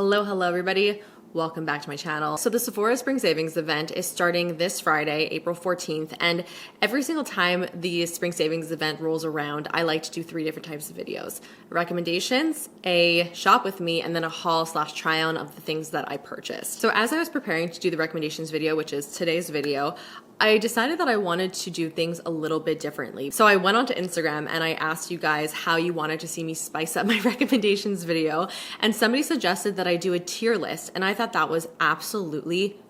Hello everybody. Welcome back to my channel. So the Sephora Spring Savings Event is starting this Friday, April 14th, and every single time the Spring Savings Event rolls around, I like to do 3 different types of videos. Recommendations, a shop with me, and then a haul / try on of the things that I purchased. So as I was preparing to do the recommendations video, which is today's video, I decided that I wanted to do things a little bit differently. So I went onto Instagram and I asked you guys how you wanted to see me spice up my recommendations video. And somebody suggested that I do a tier list. And I thought that was absolutely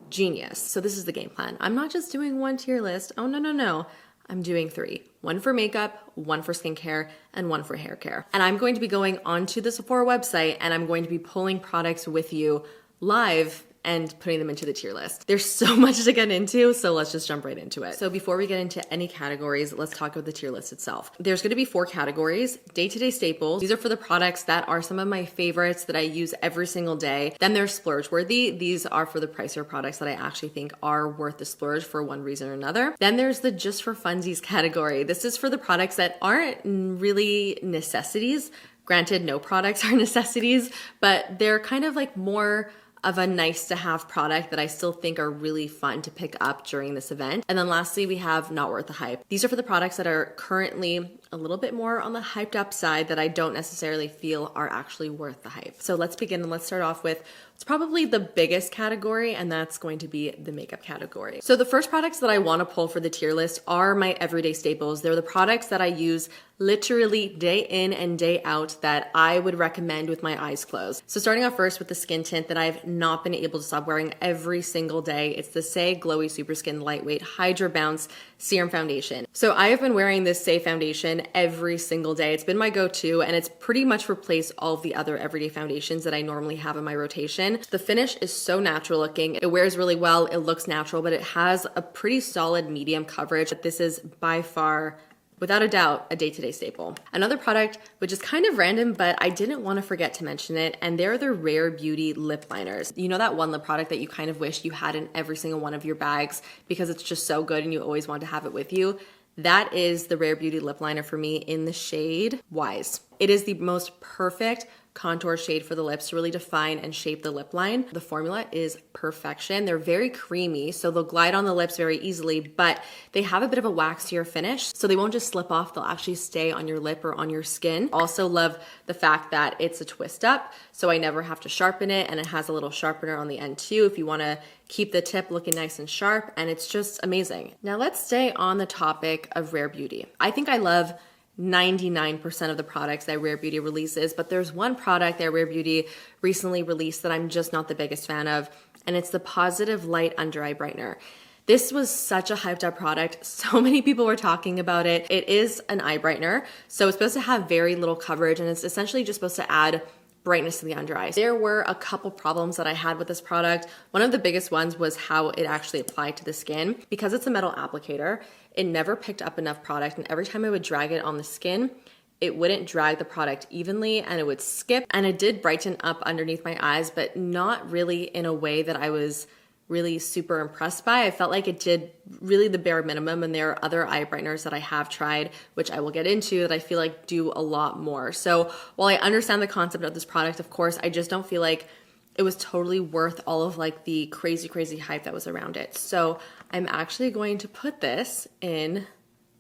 genius. So this is the game plan. I'm not just doing 1 tier list. Oh, no. I'm doing 3. 1 for makeup, 1 for skincare, and 1 for hair care. And I'm going to be going onto the Sephora website and I'm going to be pulling products with you live and putting them into the tier list. There's so much to get into, so let's just jump right into it. So before we get into any categories, let's talk about the tier list itself. There's gonna be 4 categories. Day-to-day staples. These are for the products that are some of my favorites that I use every single day. Then there's splurge-worthy. These are for the pricier products that I actually think are worth the splurge for one reason or another. Then there's the just for funsies category. This is for the products that aren't really necessities. Granted, no products are necessities, but they're kind of like more of a nice to have product that I still think are really fun to pick up during this event. And then lastly, we have not worth the hype. These are for the products that are currently a little bit more on the hyped up side that I don't necessarily feel are actually worth the hype. So let's begin and let's start off with it's probably the biggest category, and that's going to be the makeup category. So the first products that I want to pull for the tier list are my everyday staples. They're the products that I use literally day in and day out that I would recommend with my eyes closed. So starting off first with the skin tint that I've not been able to stop wearing every single day. It's the Say Glowy Super Skin Lightweight Hydra Bounce Serum Foundation. So I have been wearing this Say foundation every single day. It's been my go-to and it's pretty much replaced all of the other everyday foundations that I normally have in my rotation. The finish is so natural looking. It wears really well. It looks natural, but it has a pretty solid medium coverage. This is by far, without a doubt, a day-to-day staple. Another product, which is kind of random, but I didn't want to forget to mention it, and they're the Rare Beauty lip liners. You know that one lip product that you kind of wish you had in every single one of your bags because it's just so good and you always want to have it with you? That is the Rare Beauty lip liner for me in the shade Wise. It is the most perfect contour shade for the lips to really define and shape the lip line. The formula is perfection. They're very creamy, so they'll glide on the lips very easily, but they have a bit of a waxier finish, so they won't just slip off. They'll actually stay on your lip or on your skin. Also love the fact that it's a twist up, so I never have to sharpen it, and it has a little sharpener on the end too if you want to keep the tip looking nice and sharp, and it's just amazing. Now let's stay on the topic of Rare Beauty. I think I love 99% of the products that Rare Beauty releases, but there's one product that Rare Beauty recently released that I'm just not the biggest fan of, and it's the Positive Light Under Eye Brightener. This was such a hyped up product. So many people were talking about it. It is an eye brightener, so it's supposed to have very little coverage, and it's essentially just supposed to add brightness to the under eyes. There were a couple problems that I had with this product. One of the biggest ones was how it actually applied to the skin. Because it's a metal applicator, it never picked up enough product, and every time I would drag it on the skin, it wouldn't drag the product evenly and it would skip, and it did brighten up underneath my eyes, but not really in a way that I was really super impressed by. I felt like it did really the bare minimum, and there are other eye brighteners that I have tried, which I will get into, that I feel like do a lot more. So while I understand the concept of this product, of course, I just don't feel like it was totally worth all of like the crazy hype that was around it. So I'm actually going to put this in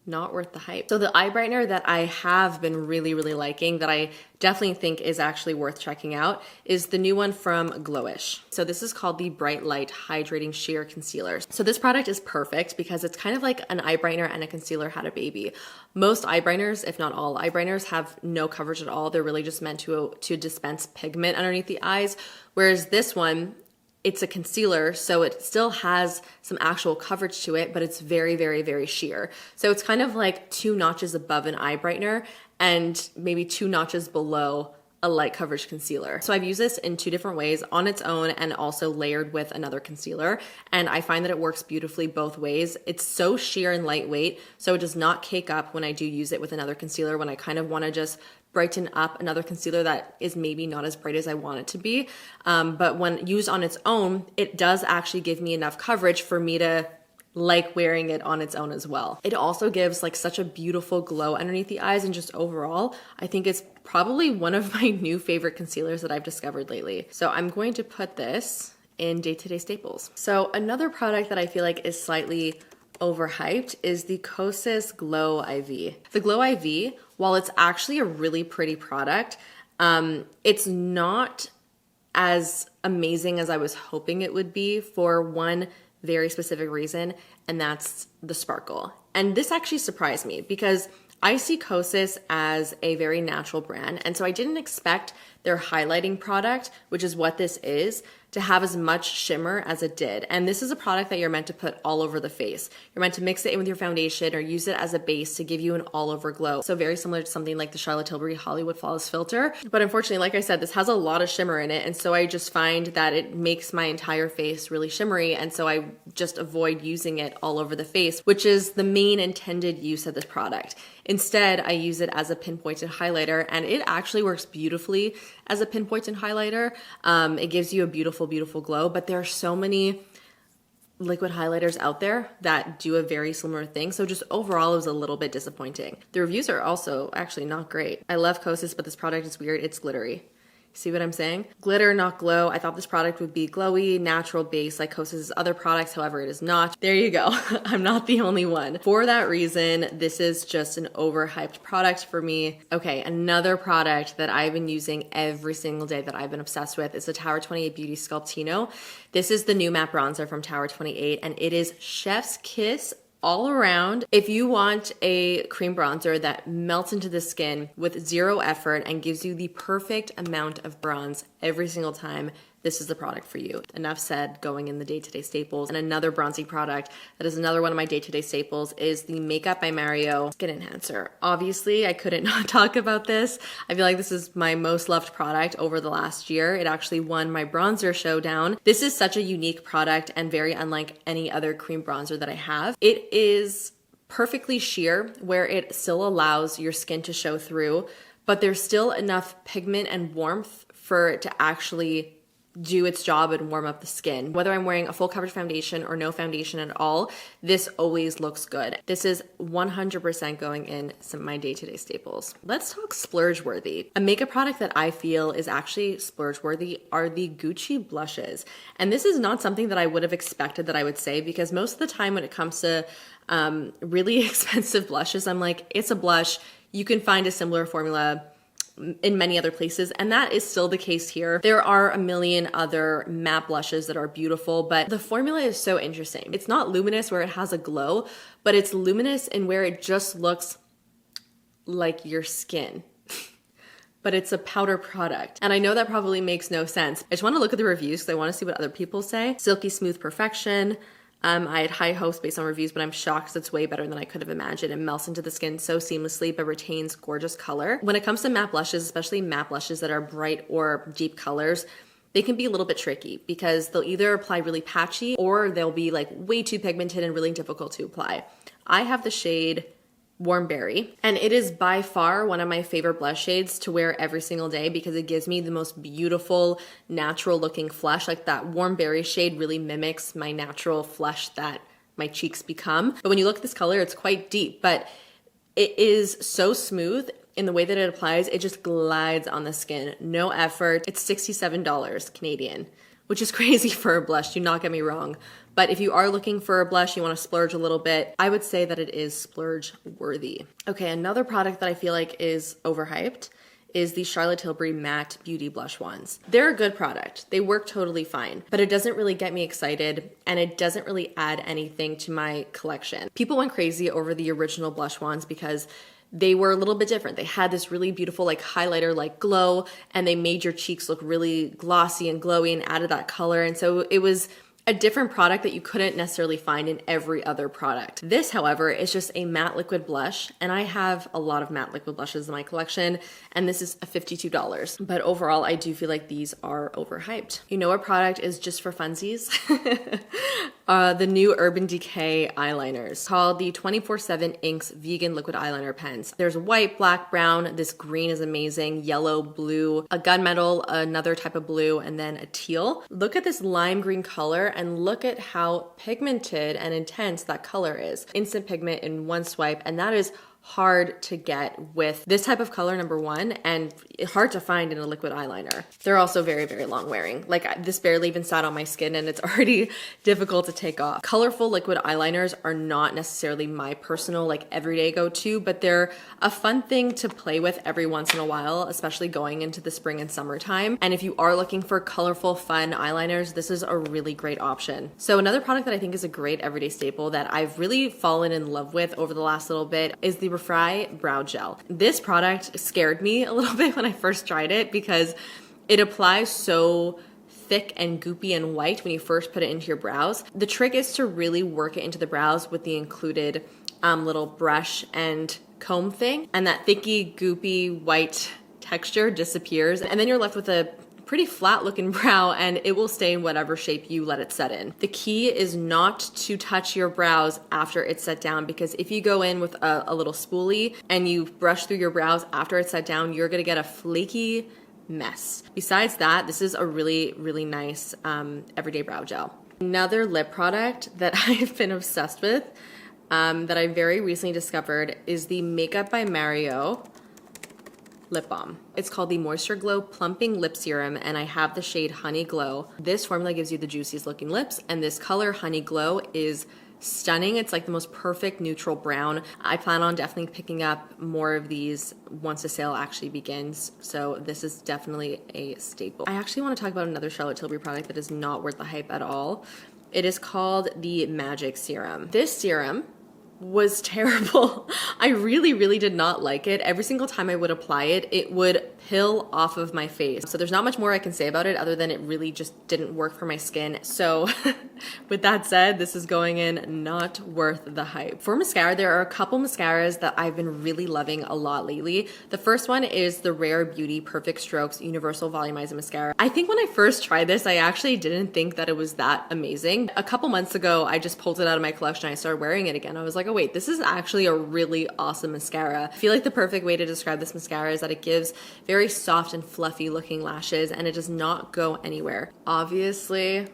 not worth the hype. So the eye brightener that I have been really liking, that I definitely think is actually worth checking out, is the new one from Glowish. So this is called the Bright Light Hydrating Sheer Concealer. So this product is perfect because it's kind of like an eye brightener and a concealer had a baby. Most eye brighteners, if not all eye brighteners, have no coverage at all. They're really just meant to dispense pigment underneath the eyes, whereas this one, it's a concealer, so it still has some actual coverage to it, but it's very sheer. So it's kind of like 2 notches above an eye brightener and maybe 2 notches below a light coverage concealer. So I've used this in 2 different ways, on its own and also layered with another concealer. And I find that it works beautifully both ways. It's so sheer and lightweight, so it does not cake up when I do use it with another concealer, when I kind of want to just brighten up another concealer that is maybe not as bright as I want it to be. But when used on its own, it does actually give me enough coverage for me to like wearing it on its own as well. It also gives like such a beautiful glow underneath the eyes, and just overall, I think it's probably one of my new favorite concealers that I've discovered lately. So I'm going to put this in day-to-day staples. So another product that I feel like is slightly overhyped is the Kosas Glow IV. The Glow IV, while it's actually a really pretty product, it's not as amazing as I was hoping it would be for one very specific reason, and that's the sparkle. And this actually surprised me because I see Kosas as a very natural brand, and so I didn't expect their highlighting product, which is what this is, to have as much shimmer as it did. And this is a product that you're meant to put all over the face. You're meant to mix it in with your foundation or use it as a base to give you an all over glow. So very similar to something like the Charlotte Tilbury Hollywood Flawless Filter. But unfortunately, like I said, this has a lot of shimmer in it. And so I just find that it makes my entire face really shimmery. And so I just avoid using it all over the face, which is the main intended use of this product. Instead, I use it as a pinpointed highlighter, and it actually works beautifully as a pinpointed highlighter. It gives you a beautiful, beautiful glow, but there are so many liquid highlighters out there that do a very similar thing. So just overall, it was a little bit disappointing. The reviews are also actually not great. I love Kosas, but this product is weird. It's glittery. See what I'm saying? Glitter, not glow. I thought this product would be glowy, natural base like Kosas' other products. However, it is not. There you go. I'm not the only one. For that reason, this is just an overhyped product for me. Okay, another product that I've been using every single day that I've been obsessed with is the Tower 28 Beauty Sculptino. This is the new matte bronzer from Tower 28, and it is Chef's Kiss all around. If you want a cream bronzer that melts into the skin with zero effort and gives you the perfect amount of bronze every single time, this is the product for you. Enough said, going in the day-to-day staples. And another bronzing product that is another one of my day-to-day staples is the Makeup by Mario Skin Enhancer. Obviously, I couldn't not talk about this. I feel like this is my most loved product over the last year. It actually won my bronzer showdown. This is such a unique product and very unlike any other cream bronzer that I have. It is perfectly sheer where it still allows your skin to show through, but there's still enough pigment and warmth for it to actually do its job and warm up the skin. Whether I'm wearing a full coverage foundation or no foundation at all, this always looks good. This is 100% going in some of my day-to-day staples. Let's talk splurge worthy. A makeup product that I feel is actually splurge worthy are the Gucci blushes. And this is not something that I would have expected that I would say, because most of the time when it comes to really expensive blushes, I'm like, it's a blush. You can find a similar formula in many other places, and that is still the case here. There are a million other matte blushes that are beautiful, but the formula is so interesting. It's not luminous where it has a glow, but it's luminous in where it just looks like your skin. But it's a powder product. And I know that probably makes no sense. I just want to look at the reviews because I want to see what other people say. Silky smooth perfection. I had high hopes based on reviews, but I'm shocked because it's way better than I could have imagined. It melts into the skin so seamlessly, but retains gorgeous color. When it comes to matte blushes, especially matte blushes that are bright or deep colors, they can be a little bit tricky because they'll either apply really patchy or they'll be like way too pigmented and really difficult to apply. I have the shade Warm Berry, and it is by far one of my favorite blush shades to wear every single day because it gives me the most beautiful, natural looking flush. Like that Warm Berry shade really mimics my natural flush that my cheeks become. But when you look at this color, it's quite deep, but it is so smooth in the way that it applies. It just glides on the skin, no effort. It's $67 Canadian, which is crazy for a blush, do not get me wrong. But if you are looking for a blush, you want to splurge a little bit, I would say that it is splurge worthy. Okay, another product that I feel like is overhyped is the Charlotte Tilbury Matte Beauty Blush Wands. They're a good product. They work totally fine, but it doesn't really get me excited and it doesn't really add anything to my collection. People went crazy over the original blush wands because they were a little bit different. They had this really beautiful like highlighter like glow, and they made your cheeks look really glossy and glowy and added that color. And so it was a different product that you couldn't necessarily find in every other product. This, however, is just a matte liquid blush, and I have a lot of matte liquid blushes in my collection, and this is $52. But overall, I do feel like these are overhyped. You know what product is just for funsies? The new Urban Decay eyeliners called the 24/7 Inks Vegan Liquid Eyeliner Pens. There's white, black, brown. This green is amazing. Yellow, blue, a gunmetal, another type of blue, and then a teal. Look at this lime green color and look at how pigmented and intense that color is. Instant pigment in one swipe, and that is hard to get with this type of color, number one, and hard to find in a liquid eyeliner. They're also very, very long wearing. Like this barely even sat on my skin and it's already difficult to take off. Colorful liquid eyeliners are not necessarily my personal like everyday go-to, but they're a fun thing to play with every once in a while, especially going into the spring and summertime. And if you are looking for colorful, fun eyeliners, this is a really great option. So another product that I think is a great everyday staple that I've really fallen in love with over the last little bit is the Refry Brow Gel. This product scared me a little bit when I first tried it because it applies so thick and goopy and white when you first put it into your brows. The trick is to really work it into the brows with the included little brush and comb thing, and that thicky, goopy, white texture disappears, and then you're left with a pretty flat looking brow, and it will stay in whatever shape you let it set in. The key is not to touch your brows after it's set down, because if you go in with a little spoolie and you brush through your brows after it's set down, you're gonna get a flaky mess. Besides that, this is a really, really nice everyday brow gel. Another lip product that I've been obsessed with that I very recently discovered is the Makeup by Mario lip balm. It's called the Moisture Glow Plumping Lip Serum, and I have the shade Honey Glow. This formula gives you the juiciest looking lips, and this color Honey Glow is stunning. It's like the most perfect neutral brown. I plan on definitely picking up more of these once the sale actually begins, so this is definitely a staple. I actually want to talk about another Charlotte Tilbury product that is not worth the hype at all. It is called the Magic Serum. This serum was terrible. I really, really did not like it. Every single time I would apply it, it would pill off of my face. So there's not much more I can say about it other than it really just didn't work for my skin. So with that said, this is going in not worth the hype. For mascara, there are a couple mascaras that I've been really loving a lot lately. The first one is the Rare Beauty Perfect Strokes Universal Volumizing Mascara. I think when I first tried this, I actually didn't think that it was that amazing. A couple months ago, I just pulled it out of my collection. I started wearing it again. I was like, oh wait, this is actually a really awesome mascara. I feel like the perfect way to describe this mascara is that it gives very soft and fluffy looking lashes, and it does not go anywhere. Obviously,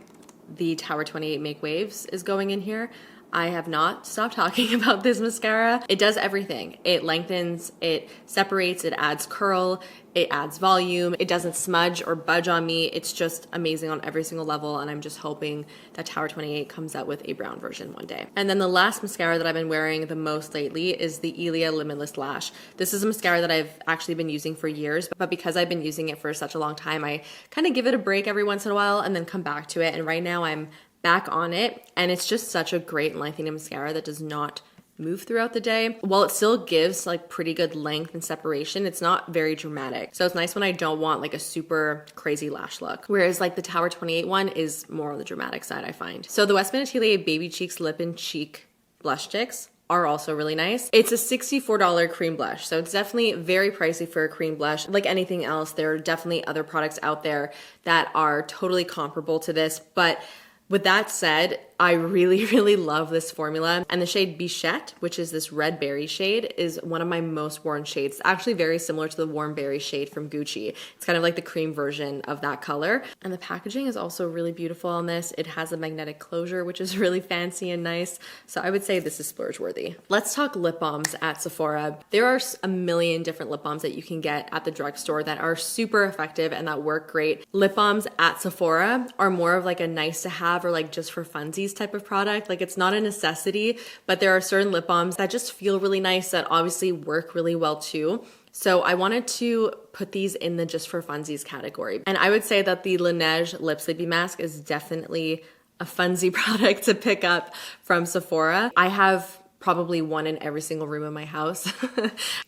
the Tower 28 Make Waves is going in here. I have not stopped talking about this mascara. It does everything. It lengthens, it separates, it adds curl, it adds volume, it doesn't smudge or budge on me. It's just amazing on every single level, and I'm just hoping that Tower 28 comes out with a brown version one day. And then the last mascara that I've been wearing the most lately is the Ilia Limitless Lash. This is a mascara that I've actually been using for years, but because I've been using it for such a long time, I kind of give it a break every once in a while and then come back to it. And right now I'm back on it, and it's just such a great lengthening mascara that does not move throughout the day. While it still gives like pretty good length and separation, it's not very dramatic. So it's nice when I don't want like a super crazy lash look. Whereas like the Tower 28 one is more on the dramatic side, I find. So the Westman Atelier Baby Cheeks Lip and Cheek Blush Sticks are also really nice. It's a $64 cream blush, so it's definitely very pricey for a cream blush. Like anything else, there are definitely other products out there that are totally comparable to this, but with that said, I really, really love this formula. And the shade Bichette, which is this red berry shade, is one of my most worn shades. It's actually very similar to the warm berry shade from Gucci. It's kind of like the cream version of that color. And the packaging is also really beautiful on this. It has a magnetic closure, which is really fancy and nice. So I would say this is splurge worthy. Let's talk lip balms at Sephora. There are a million different lip balms that you can get at the drugstore that are super effective and that work great. Lip balms at Sephora are more of like a nice to have or like just for funsies type of product. Like it's not a necessity, but there are certain lip balms that just feel really nice that obviously work really well too. So I wanted to put these in the just for funsies category. And I would say that the Laneige Lip Sleepy Mask is definitely a funsy product to pick up from Sephora. I have probably one in every single room in my house.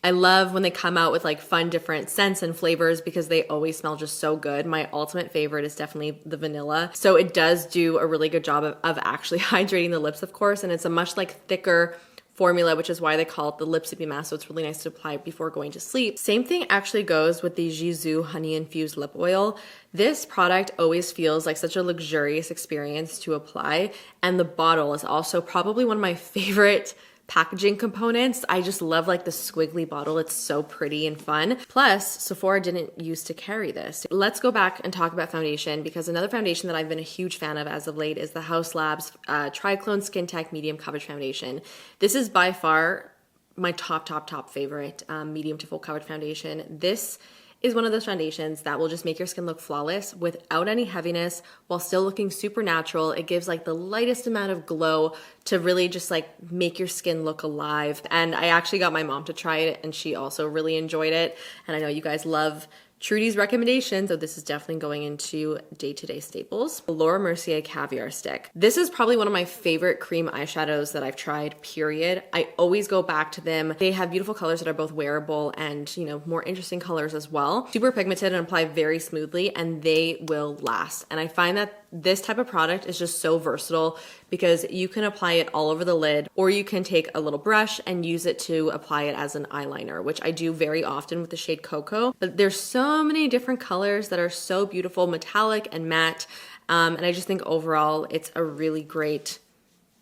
I love when they come out with like fun different scents and flavors because they always smell just so good. My ultimate favorite is definitely the vanilla. So it does do a really good job of actually hydrating the lips, of course, and it's a much like thicker formula, which is why they call it the Lip Sleepy Mask, so it's really nice to apply before going to sleep. Same thing actually goes with the Jisoo Honey Infused Lip Oil. This product always feels like such a luxurious experience to apply, and the bottle is also probably one of my favorite packaging components. I just love like the squiggly bottle. It's so pretty and fun. Plus, Sephora didn't used to carry this. Let's go back and talk about foundation, because another foundation that I've been a huge fan of as of late is the Haus Labs Triclone Skin Tech Medium Coverage Foundation. This is by far my top favorite medium to full coverage foundation. This is one of those foundations that will just make your skin look flawless without any heaviness while still looking super natural. It gives like the lightest amount of glow to really just like make your skin look alive. And I actually got my mom to try it and she also really enjoyed it. And I know you guys love Trudy's recommendation, so this is definitely going into day-to-day staples. Laura Mercier Caviar Stick. This is probably one of my favorite cream eyeshadows that I've tried, period. I always go back to them. They have beautiful colors that are both wearable and, you know, more interesting colors as well. Super pigmented and apply very smoothly, and they will last. And I find that this type of product is just so versatile because you can apply it all over the lid, or you can take a little brush and use it to apply it as an eyeliner, which I do very often with the shade Cocoa. But there's so many different colors that are so beautiful, metallic and matte. And I just think overall it's a really great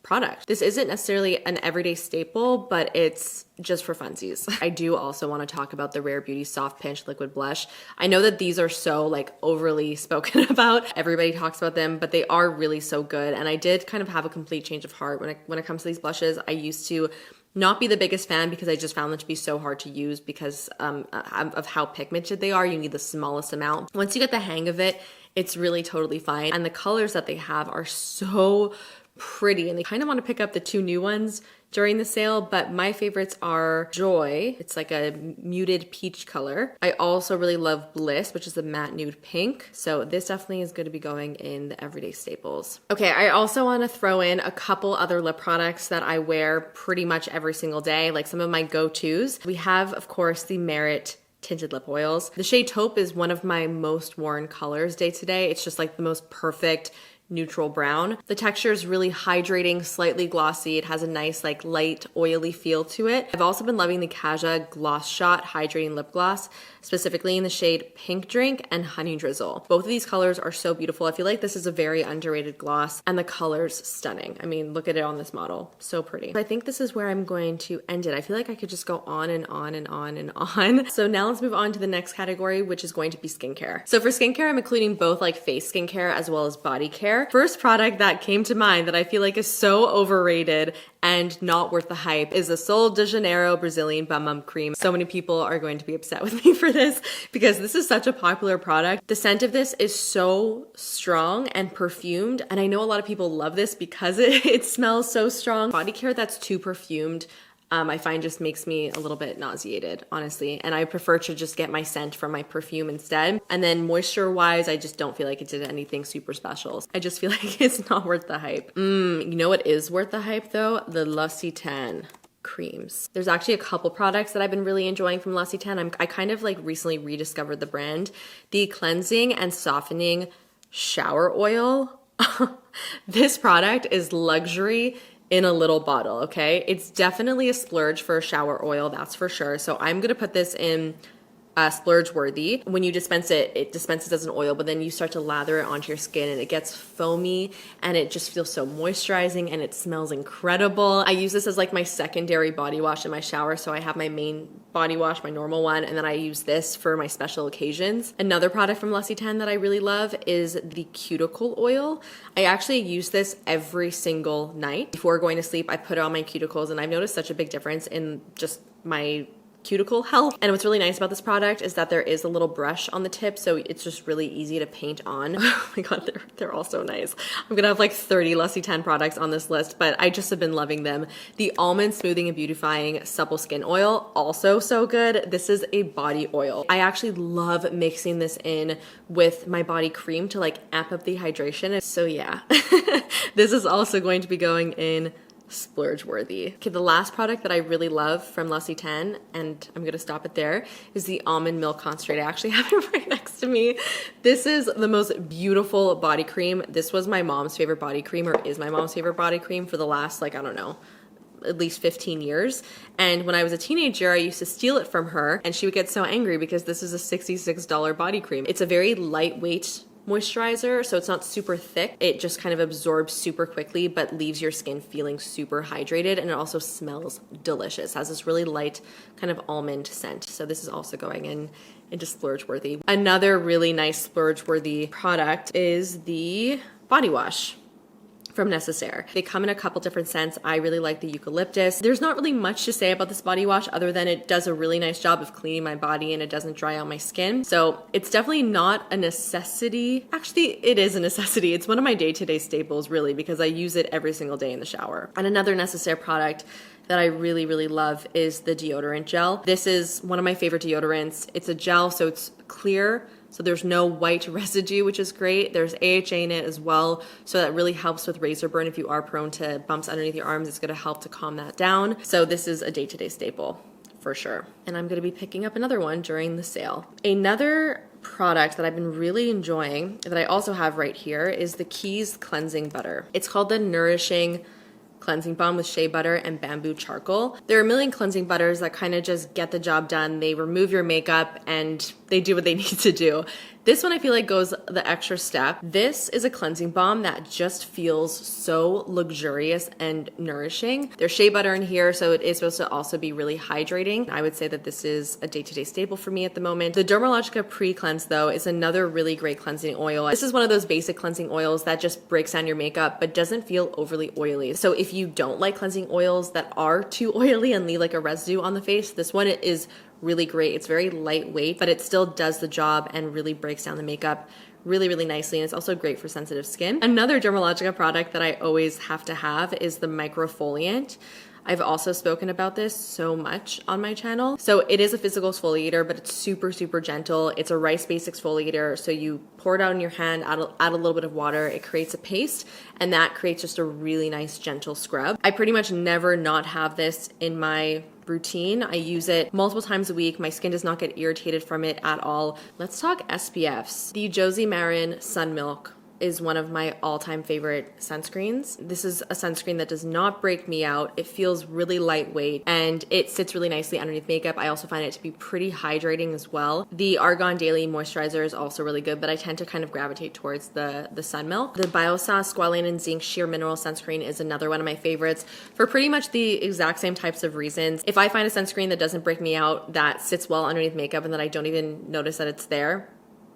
product. This isn't necessarily an everyday staple, but it's just for funsies. I do also want to talk about the Rare Beauty Soft Pinch Liquid Blush. I know that these are so like overly spoken about. Everybody talks about them, but they are really so good. And I did kind of have a complete change of heart when it comes to these blushes. I used to not be the biggest fan because I just found them to be so hard to use because of how pigmented they are. You need the smallest amount. Once you get the hang of it, it's really totally fine. And the colors that they have are so pretty, and they kind of want to pick up the two new ones during the sale, but my favorites are Joy. It's like a muted peach color. I also really love Bliss, which is a matte nude pink. So this definitely is going to be going in the everyday staples. Okay, I also want to throw in a couple other lip products that I wear pretty much every single day, like some of my go-tos. We have, of course, the Merit tinted lip oils. The shade Taupe is one of my most worn colors day to day. It's just like the most perfect neutral brown. The texture is really hydrating, slightly glossy. It has a nice like light oily feel to it. I've also been loving the Kaja Gloss Shot Hydrating Lip Gloss, specifically in the shade Pink Drink and Honey Drizzle. Both of these colors are so beautiful. I feel like this is a very underrated gloss, and the color's stunning. I mean, look at it on this model. So pretty. I think this is where I'm going to end it. I feel like I could just go on and on and on and on. So now let's move on to the next category, which is going to be skincare. So for skincare, I'm including both like face skincare as well as body care. First product that came to mind that I feel like is so overrated and not worth the hype is the Sol de Janeiro Brazilian Bum Bum Cream. So many people are going to be upset with me for this because this is such a popular product. The scent of this is so strong and perfumed, and I know a lot of people love this because it smells so strong. Body care that's too perfumed, I find just makes me a little bit nauseated, honestly. And I prefer to just get my scent from my perfume instead. And then moisture-wise, I just don't feel like it did anything super special. I just feel like it's not worth the hype. You know what is worth the hype though? The L'Occitane creams. There's actually a couple products that I've been really enjoying from L'Occitane. I kind of like recently rediscovered the brand. The Cleansing and Softening Shower Oil. This product is luxury in a little bottle, okay? It's definitely a splurge for a shower oil, that's for sure. So I'm gonna put this in splurge worthy. When you dispense it, it dispenses as an oil, but then you start to lather it onto your skin and it gets foamy and it just feels so moisturizing and it smells incredible. I use this as like my secondary body wash in my shower. So I have my main body wash, my normal one, and then I use this for my special occasions. Another product from L'Occitane that I really love is the cuticle oil. I actually use this every single night. Before going to sleep, I put it on my cuticles and I've noticed such a big difference in just my cuticle health. And what's really nice about this product is that there is a little brush on the tip, so it's just really easy to paint on. Oh my god, they're all so nice. I'm gonna have like 30 L'Occitane products on this list, but I just have been loving them. The Almond Smoothing and Beautifying Supple Skin Oil, also so good. This is a body oil. I actually love mixing this in with my body cream to like amp up the hydration. So yeah, this is also going to be going in splurge worthy. Okay, the last product that I really love from L'Occitane, and I'm gonna stop it there, is the almond milk concentrate. I actually have it right next to me. This is the most beautiful body cream. This was my mom's favorite body cream, or is my mom's favorite body cream for the last, like, I don't know, at least 15 years. And when I was a teenager, I used to steal it from her, and she would get so angry because this is a $66 body cream. It's a very lightweight moisturizer, so it's not super thick. It just kind of absorbs super quickly, but leaves your skin feeling super hydrated, and it also smells delicious. It has this really light kind of almond scent. So this is also going into splurge worthy. Another really nice splurge worthy product is the body wash from Necessaire. They come in a couple different scents. I really like the eucalyptus. There's not really much to say about this body wash other than it does a really nice job of cleaning my body and it doesn't dry out my skin. So it's definitely not a necessity. Actually, it is a necessity. It's one of my day-to-day staples really, because I use it every single day in the shower. And another Necessaire product that I really, really love is the deodorant gel. This is one of my favorite deodorants. It's a gel, so it's clear. So there's no white residue, which is great. There's AHA in it as well. So that really helps with razor burn. If you are prone to bumps underneath your arms, it's gonna help to calm that down. So this is a day-to-day staple for sure. And I'm gonna be picking up another one during the sale. Another product that I've been really enjoying that I also have right here is the Keys Cleansing Butter. It's called the Nourishing Cleansing Balm with shea butter and bamboo charcoal. There are a million cleansing butters that kind of just get the job done. They remove your makeup and they do what they need to do. This one I feel like goes the extra step. This is a cleansing balm that just feels so luxurious and nourishing. There's shea butter in here, so it is supposed to also be really hydrating. I would say that this is a day-to-day staple for me at the moment. The Dermalogica Pre-Cleanse though is another really great cleansing oil. This is one of those basic cleansing oils that just breaks down your makeup but doesn't feel overly oily. So if you don't like cleansing oils that are too oily and leave like a residue on the face, this one is really great. It's very lightweight, but it still does the job and really breaks down the makeup really, really nicely. And it's also great for sensitive skin. Another Dermalogica product that I always have to have is the Microfoliant. I've also spoken about this so much on my channel. So it is a physical exfoliator, but it's super, super gentle. It's a rice-based exfoliator. So you pour it out in your hand, add a little bit of water, it creates a paste, and that creates just a really nice, gentle scrub. I pretty much never not have this in my routine. I use it multiple times a week. My skin does not get irritated from it at all. Let's talk SPFs. The Josie Maran Sun Milk is one of my all-time favorite sunscreens. This is a sunscreen that does not break me out. It feels really lightweight and it sits really nicely underneath makeup. I also find it to be pretty hydrating as well. The Argan Daily Moisturizer is also really good, but I tend to kind of gravitate towards the Sun Milk. The Biosas Squalane and Zinc Sheer Mineral Sunscreen is another one of my favorites for pretty much the exact same types of reasons. If I find a sunscreen that doesn't break me out, that sits well underneath makeup and that I don't even notice that it's there,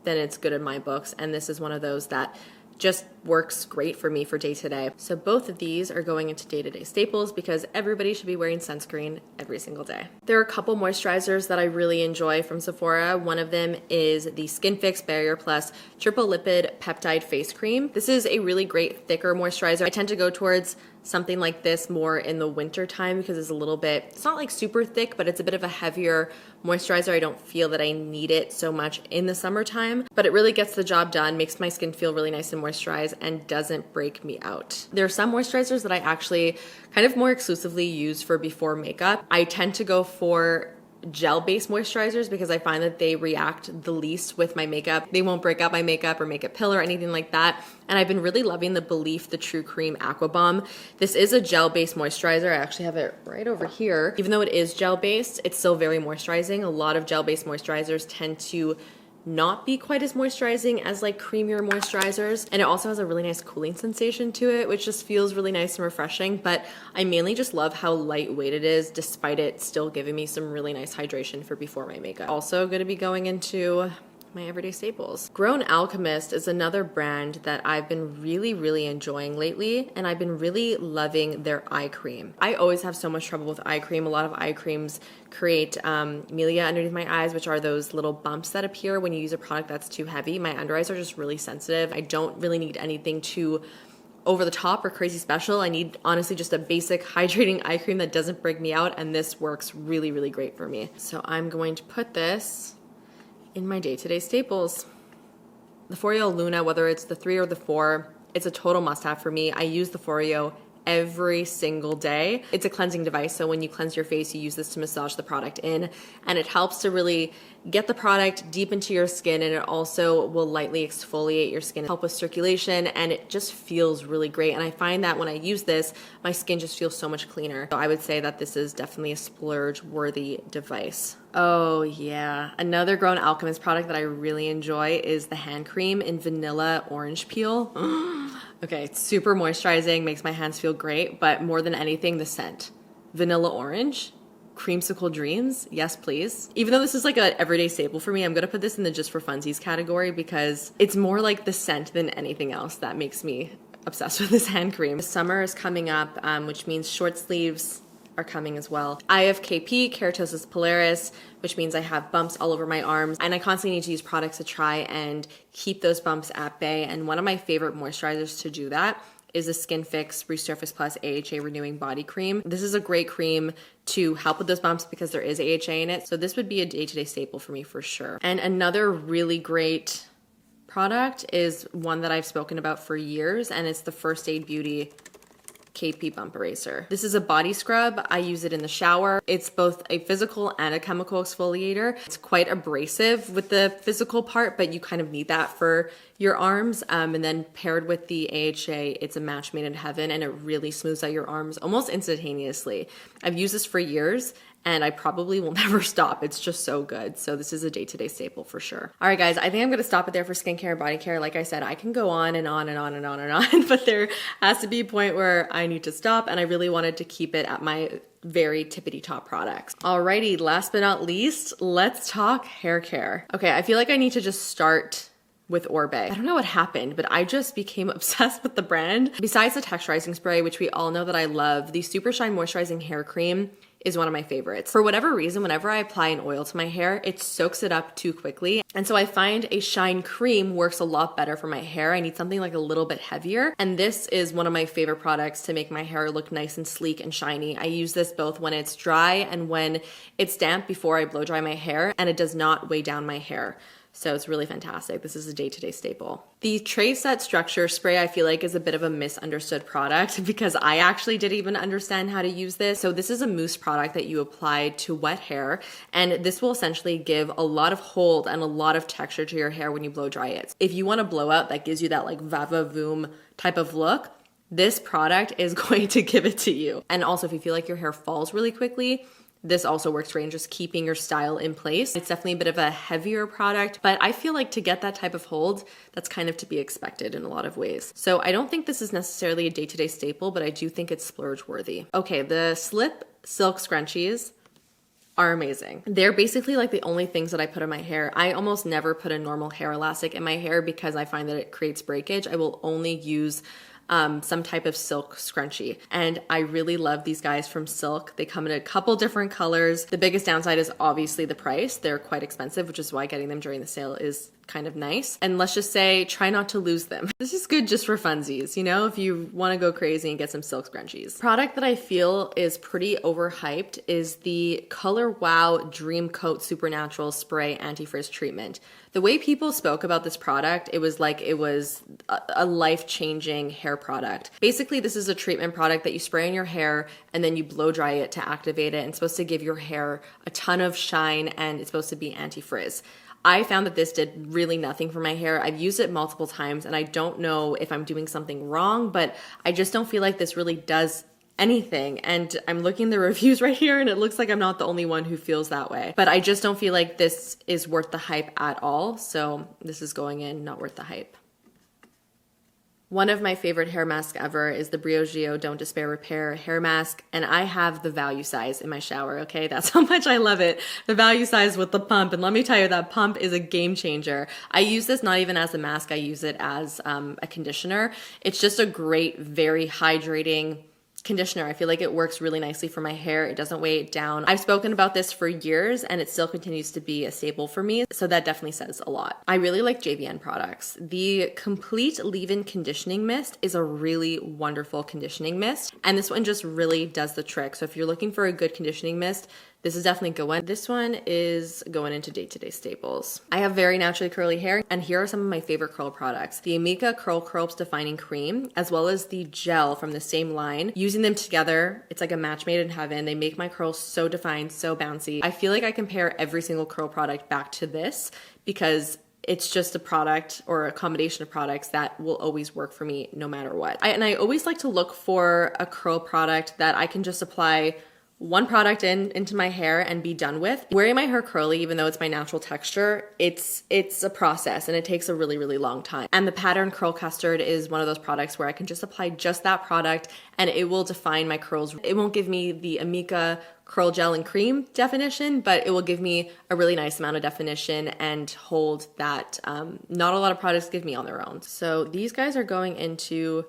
then it's good in my books. And this is one of those that just works great for me for day to day. So both of these are going into day-to-day staples because everybody should be wearing sunscreen every single day. There are a couple moisturizers that I really enjoy from Sephora. One of them is the Skin Fix Barrier Plus Triple Lipid Peptide Face Cream. This is a really great thicker moisturizer. I tend to go towards something like this more in the winter time because it's a little bit, it's not like super thick, but it's a bit of a heavier moisturizer. I don't feel that I need it so much in the summertime, but it really gets the job done, makes my skin feel really nice and moisturized and doesn't break me out. There are some moisturizers that I actually kind of more exclusively use for before makeup. I tend to go for gel-based moisturizers because I find that they react the least with my makeup. They won't break out my makeup or make it pill or anything like that. And I've been really loving the Belief the True Cream Aqua Bomb. This is a gel-based moisturizer. I actually have it right over here. Even though it is gel-based, it's still very moisturizing. A lot of gel-based moisturizers tend to not be quite as moisturizing as like creamier moisturizers. And it also has a really nice cooling sensation to it, which just feels really nice and refreshing. But I mainly just love how lightweight it is, despite it still giving me some really nice hydration for before my makeup. Also gonna be going into my everyday staples. Grown Alchemist is another brand that I've been really, really enjoying lately, and I've been really loving their eye cream. I always have so much trouble with eye cream. A lot of eye creams create milia underneath my eyes, which are those little bumps that appear when you use a product that's too heavy. My under eyes are just really sensitive. I don't really need anything too over the top or crazy special. I need honestly just a basic hydrating eye cream that doesn't break me out, and this works really, really great for me. So I'm going to put this in my day-to-day staples. The Foreo Luna, whether it's the 3 or the 4, it's a total must-have for me. I use the Foreo every single day. It's a cleansing device, so when you cleanse your face, you use this to massage the product in, and it helps to really get the product deep into your skin, and it also will lightly exfoliate your skin, help with circulation, and it just feels really great. And I find that when I use this, my skin just feels so much cleaner. So I would say that this is definitely a splurge-worthy device. Oh yeah, another Grown Alchemist product that I really enjoy is the hand cream in vanilla orange peel. Okay, it's super moisturizing, makes my hands feel great, but more than anything, the scent. Vanilla orange, creamsicle dreams, yes please. Even though this is like an everyday staple for me, I'm gonna put this in the just for funsies category because it's more like the scent than anything else that makes me obsessed with this hand cream. Summer is coming up, which means short sleeves are coming as well. I have KP, keratosis pilaris, which means I have bumps all over my arms, and I constantly need to use products to try and keep those bumps at bay. And one of my favorite moisturizers to do that is the Skin Fix Resurface Plus AHA Renewing Body Cream. This is a great cream to help with those bumps because there is AHA in it. So this would be a day-to-day staple for me for sure. And another really great product is one that I've spoken about for years, and it's the First Aid Beauty KP Bump Eraser. This is a body scrub. I use it in the shower. It's both a physical and a chemical exfoliator. It's quite abrasive with the physical part, but you kind of need that for your arms. And then paired with the AHA, it's a match made in heaven, and it really smooths out your arms almost instantaneously. I've used this for years, and I probably will never stop. It's just so good. So this is a day-to-day staple for sure. All right, guys, I think I'm gonna stop it there for skincare and body care. Like I said, I can go on and on and on and on and on, but there has to be a point where I need to stop, and I really wanted to keep it at my very tippity top products. Alrighty, last but not least, let's talk hair care. Okay, I feel like I need to just start with Orbe. I don't know what happened, but I just became obsessed with the brand. Besides the texturizing spray, which we all know that I love, the Super Shine Moisturizing Hair Cream is one of my favorites. For whatever reason, whenever I apply an oil to my hair, it soaks it up too quickly. And so I find a shine cream works a lot better for my hair. I need something like a little bit heavier. And this is one of my favorite products to make my hair look nice and sleek and shiny. I use this both when it's dry and when it's damp before I blow dry my hair, and it does not weigh down my hair. So it's really fantastic. This is a day-to-day staple. The Tray Set Structure Spray I feel like is a bit of a misunderstood product because I actually didn't even understand how to use this. So this is a mousse product that you apply to wet hair, and this will essentially give a lot of hold and a lot of texture to your hair when you blow dry it. If you want a blowout that gives you that like va-va-voom type of look, this product is going to give it to you. And also if you feel like your hair falls really quickly, this also works great in just keeping your style in place. It's definitely a bit of a heavier product, but I feel like to get that type of hold, that's kind of to be expected in a lot of ways. So I don't think this is necessarily a day-to-day staple, but I do think it's splurge worthy. Okay, the Slip Silk Scrunchies are amazing. They're basically like the only things that I put in my hair. I almost never put a normal hair elastic in my hair because I find that it creates breakage. I will only use some type of silk scrunchie. And I really love these guys from Silk. They come in a couple different colors. The biggest downside is obviously the price. They're quite expensive, which is why getting them during the sale is kind of nice. And let's just say, try not to lose them. This is good just for funsies, you know, if you want to go crazy and get some silk scrunchies. Product that I feel is pretty overhyped is the Color Wow Dream Coat Supernatural Spray Anti-Frizz Treatment. The way people spoke about this product, it was like it was a life-changing hair product. Basically, this is a treatment product that you spray in your hair and then you blow dry it to activate it, and it's supposed to give your hair a ton of shine, and it's supposed to be anti-frizz. I found that this did really nothing for my hair. I've used it multiple times, and I don't know if I'm doing something wrong, but I just don't feel like this really does anything. And I'm looking at the reviews right here, and it looks like I'm not the only one who feels that way. But I just don't feel like this is worth the hype at all. So this is going in, not worth the hype. One of my favorite hair masks ever is the Briogeo Don't Despair Repair hair mask, and I have the value size in my shower, okay? That's how much I love it. The value size with the pump, and let me tell you, that pump is a game changer. I use this not even as a mask, I use it as a conditioner. It's just a great, very hydrating conditioner. I feel like it works really nicely for my hair. It doesn't weigh it down. I've spoken about this for years and it still continues to be a staple for me. So that definitely says a lot. I really like JVN products. The Complete Leave-In Conditioning Mist is a really wonderful conditioning mist. And this one just really does the trick. So if you're looking for a good conditioning mist, This is definitely a good one. This one is going into day-to-day staples. I have very naturally curly hair, and here are some of my favorite curl products. The Amika Curl Curls Defining Cream, as well as the gel from the same line. Using them together, it's like a match made in heaven. They make my curls so defined, so bouncy. I feel like I compare every single curl product back to this because it's just a product or a combination of products that will always work for me no matter what. I always like to look for a curl product that I can just apply one product into my hair and be done with. Wearing my hair curly, even though it's my natural texture, it's a process and it takes a really, really long time. And the Pattern Curl Custard is one of those products where I can just apply just that product and it will define my curls. It won't give me the Amika curl gel and cream definition, but it will give me a really nice amount of definition and hold that not a lot of products give me on their own. So these guys are going into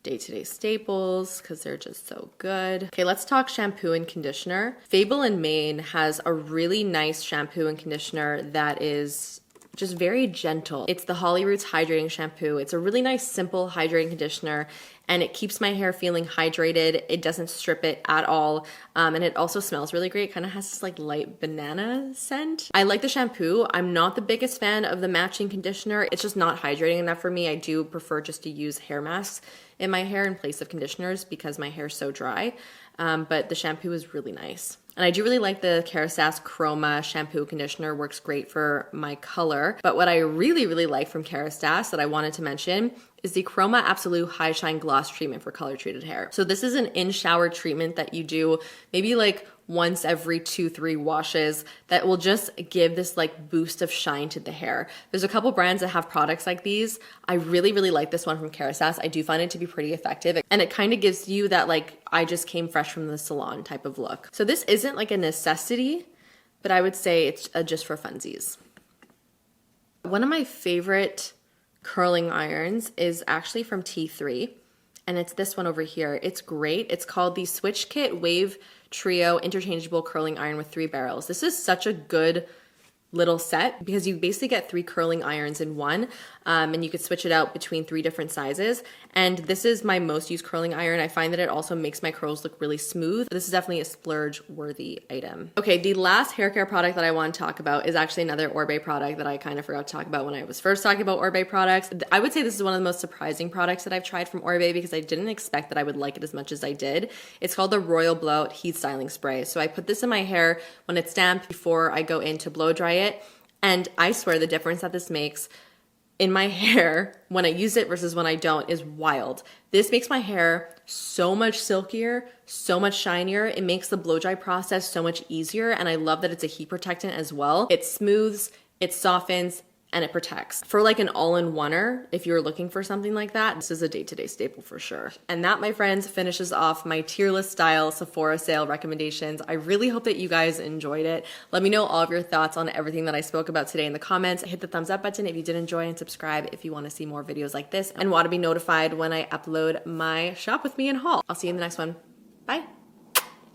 day-to-day staples because they're just so good. Okay, let's talk shampoo and conditioner. Fable and Mane has a really nice shampoo and conditioner that is just very gentle. It's the Holly Roots Hydrating Shampoo. It's a really nice, simple hydrating conditioner, and it keeps my hair feeling hydrated. It doesn't strip it at all, and it also smells really great. It kind of has this like light banana scent. I like the shampoo. I'm not the biggest fan of the matching conditioner. It's just not hydrating enough for me. I do prefer just to use hair masks in my hair in place of conditioners because my hair is so dry, but the shampoo is really nice. And I do really like the Kerastase Chroma shampoo conditioner, works great for my color. But what I really, really like from Kerastase that I wanted to mention is the Chroma Absolute High Shine Gloss Treatment for color treated hair. So this is an in-shower treatment that you do maybe like once every 2-3 washes that will just give this like boost of shine to the hair. There's a couple brands that have products like these. I really, really like this one from Kerastase. I do find it to be pretty effective, and it kind of gives you that like I just came fresh from the salon type of look. So this isn't like a necessity, but I would say it's just for funsies. One of my favorite curling irons is actually from T3, and it's this one over here. It's great. It's called the Switch Kit Wave Trio Interchangeable Curling Iron with 3 barrels. This is such a good little set because you basically get 3 curling irons in one, and you could switch it out between 3 different sizes. And this is my most used curling iron. I find that it also makes my curls look really smooth. This is definitely a splurge worthy item. Okay, the last hair care product that I want to talk about is actually another Orbe product that I kind of forgot to talk about when I was first talking about Orbe products. I would say this is one of the most surprising products that I've tried from Orbe because I didn't expect that I would like it as much as I did. It's called the Royal Blowout Heat Styling Spray. So I put this in my hair when it's damp before I go in to blow dry it. And I swear the difference that this makes in my hair when I use it versus when I don't is wild. This makes my hair so much silkier, so much shinier. It makes the blow dry process so much easier, and I love that it's a heat protectant as well. It smooths, it softens, and it protects. For like an all-in-oneer, if you're looking for something like that, this is a day-to-day staple for sure. And that, my friends, finishes off my tier list style Sephora sale recommendations. I really hope that you guys enjoyed it. Let me know all of your thoughts on everything that I spoke about today in the comments. Hit the thumbs up button if you did enjoy, and subscribe if you want to see more videos like this and want to be notified when I upload my shop with me and haul. I'll see you in the next one. Bye.